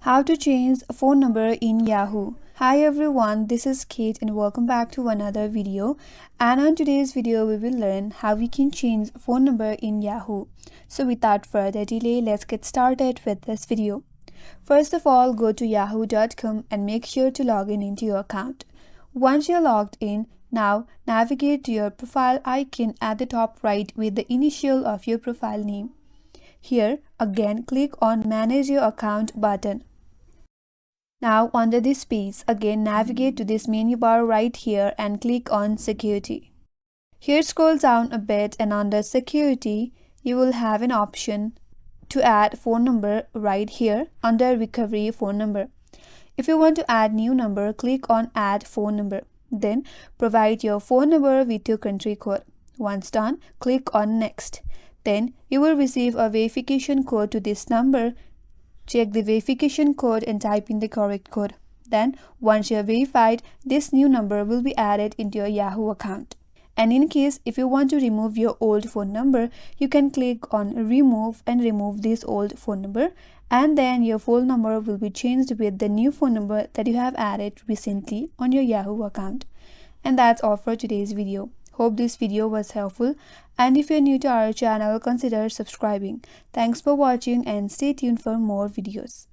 How to change a phone number in Yahoo. Hi everyone, this is Kate and welcome back to another video. And on today's video, we will learn how we can change a phone number in Yahoo. So without further delay, let's get started with this video. First of all, go to yahoo.com and make sure to log in into your account. Once you're logged in, now navigate to your profile icon at the top right with the initial of your profile name. Here, again click on Manage Your Account button. Now under this page, again navigate to this menu bar right here and click on Security. Here scroll down a bit and under Security, you will have an option to add phone number right here under Recovery Phone Number. If you want to add new number, click on Add Phone Number. Then provide your phone number with your country code. Once done, click on Next. Then you will receive a verification code to this number. Check the verification code and type in the correct code. Then once you are verified, this new number will be added into your Yahoo account. And in case if you want to remove your old phone number, you can click on Remove and remove this old phone number, and then your phone number will be changed with the new phone number that you have added recently on your Yahoo account. And that's all for today's video. Hope this video was helpful, and if you're new to our channel, consider subscribing. Thanks for watching and stay tuned for more videos.